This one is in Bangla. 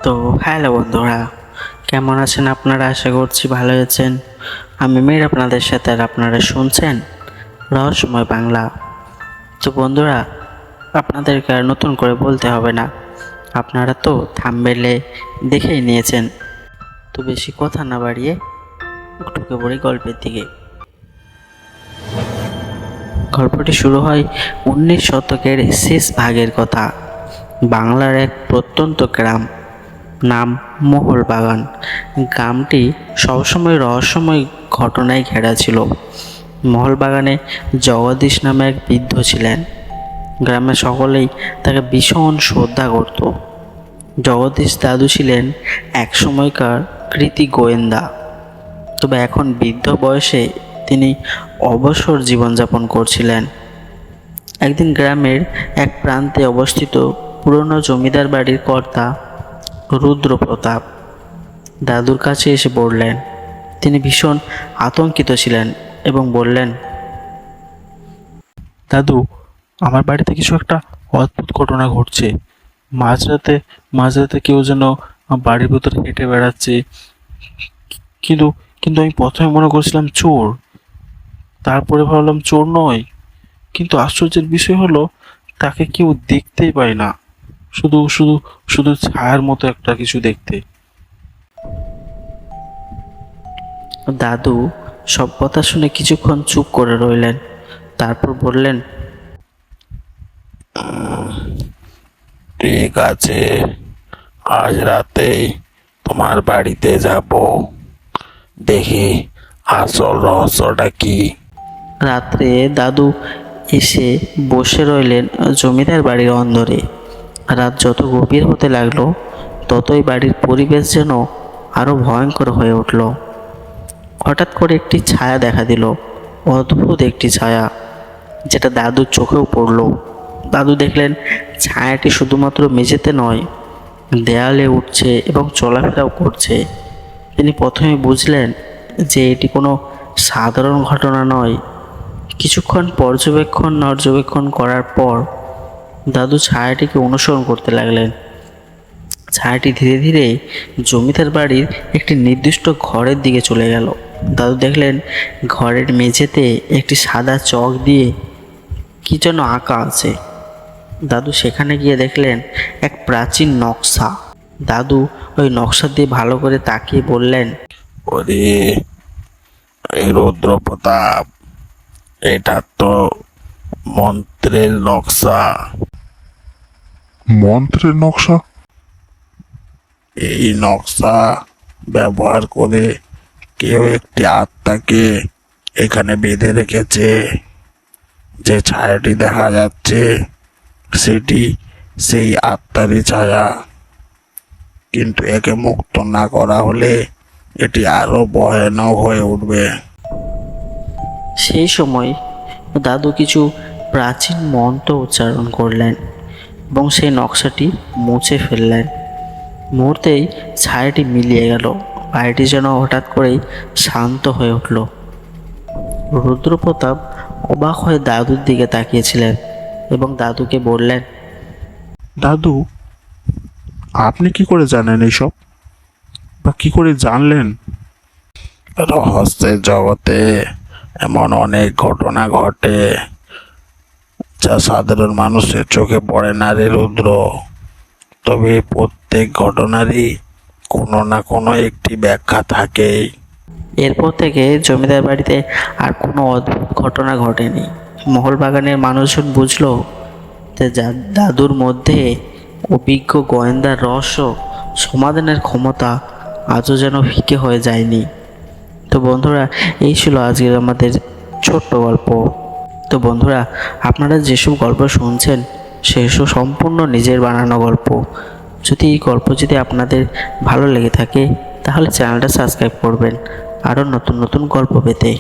তো হ্যালো বন্ধুরা, কেমন আছেন আপনারা? আশা করছি ভালো আছেন। আমি মীর আপনাদের সাথে, আর আপনারা শুনছেন রহস্যময় বাংলা। তো বন্ধুরা, আপনাদেরকে আর নতুন করে বলতে হবে না, আপনারা তো থাম্বনেলে দেখেই নিয়েছেন। তো বেশি কথা না বাড়িয়ে ঢুকে পড়ি গল্পের দিকে। গল্পটি শুরু হয় 19 শতকের শেষ ভাগের কথা। বাংলার এক প্রত্যন্ত গ্রাম, নাম মোহনবাগান। গ্রামটি সবসময় রহস্যময় ঘটনায় ঘেরা ছিল। মোহনবাগানে জগদীশ নামে এক বৃদ্ধ ছিলেন। গ্রামের সকলেই তাকে ভীষণ শ্রদ্ধা করত। জগদীশ দাদু ছিলেন এক সময়কার কৃতি গোয়েন্দা, তবে এখন বৃদ্ধ বয়সে তিনি অবসর জীবনযাপন করছিলেন। একদিন গ্রামের এক প্রান্তে অবস্থিত পুরনো জমিদার বাড়ির কর্তা রুদ্রপ্রতাপ দাদুর কাছে এসে বললেন। তিনি ভীষণ আতঙ্কিত ছিলেন এবং বললেন, দাদু, আমার বাড়িতে কিছু একটা অদ্ভুত ঘটনা ঘটছে। মাঝরাতে মাঝরাতে কেউ যেন বাড়ির ভিতরে হেঁটে বেড়াচ্ছে। কিন্তু কিন্তু আমি প্রথমে মনে করছিলাম চোর, তারপরে ভাবলাম চোর নয়। কিন্তু আশ্চর্যের বিষয় হলো, তাকে কেউ দেখতেই পায় না, শুধু শুধু শুধু ছায়ার মতো একটা কিছু দেখতে। দাদু সব কথা শুনে কিছুক্ষণ চুপ করে রইলেন। তারপর বললেন, ঠিক আছে, আজ রাতেই তোমার বাড়িতে যাব, দেখি আসল রহস্যটা কি। রাত্রে দাদু এসে বসে রইলেন জমিদার বাড়ির অন্দরে। রাত যত গভীর হতে লাগলো, ততই বাড়ির পরিবেশ যেন আরো ভয়ঙ্কর হয়ে উঠল। হঠাৎ করে একটি ছায়া দেখা দিল, অদ্ভুত একটি ছায়া, যেটা দাদুর চোখেও পড়ল। দাদু দেখলেন ছায়াটি শুধুমাত্র মেঝেতে নয়, দেয়ালে উঠছে এবং চলাফেরাও করছে। তিনি প্রথমে বুঝলেন যে এটি কোনো সাধারণ ঘটনা নয়। কিছুক্ষণ পর্যবেক্ষণ করার পর দাদু ছায়াটিকে অনুসরণ করতে লাগলেন। ছায়াটি ধীরে ধীরে জমিদার বাড়ির একটি নির্দিষ্ট ঘরের দিকে চলে গেল। দাদু দেখলেন ঘরের মেঝেতে একটি সাদা চক দিয়ে কি যেন আঁকা আছে। দাদু সেখানে গিয়ে দেখলেন এক প্রাচীন নকশা। দাদু ওই নকশা দিয়ে ভালো করে তাকিয়ে বললেন, ওরে, এই রুদ্রপ্রতাপ, এটা তো মন্ত্রের নকশা। মন্ত্রের নকশা? এই নকশা ব্যবহার করে কেউ একটি আত্মাকে এখানে বেঁধে রেখেছে। যে ছায়াটি দেখা যাচ্ছে সেটি সেই আত্মারই ছায়া, কিন্তু একে মুক্ত না করা হলে এটি আরো ভয়ানক হয়ে উঠবে। সেই সময় দাদু কিছু প্রাচীন মন্ত্র উচ্চারণ করলেন এবং সেই নকশাটি মুছে ফেললেন। মুহূর্তেই ছায়াটি মিলিয়ে গেল। বাড়িটি যেন হঠাৎ করেই শান্ত হয়ে উঠল। রুদ্রপ্রতাপ অবাক হয়ে দাদুর দিকে তাকিয়েছিলেন এবং দাদুকে বললেন, দাদু, আপনি কি করে জানেন এইসব, বা কি করে জানলেন? রহস্যের জগতে এমন অনেক ঘটনা ঘটে যা সাধারণ মানুষের চোখে পড়ে না রে রুদ্র। তবে প্রত্যেক ঘটনারই কোনো না কোনো একটি ব্যাখ্যা থাকেই। এরপর থেকে জমিদার বাড়িতে আর কোনো অদ্ভুত ঘটনা ঘটেনি। মহলবাগানের মানুষজন বুঝলো যে দাদুর মধ্যে অভিজ্ঞ গোয়েন্দার রহস্য সমাধানের ক্ষমতা আজও যেন ফিকে হয়ে যায়নি। তো বন্ধুরা, এই ছিল আজকের আমাদের ছোট্ট গল্প। তো বন্ধুরা, আপনারা যেসব গল্প শুনছেন সেসব সম্পূর্ণ নিজের বানানো গল্প। এই গল্প যদি আপনাদের ভালো লেগে থাকে, তাহলে চ্যানেলটা সাবস্ক্রাইব করবেন আরও নতুন নতুন গল্প পেতে।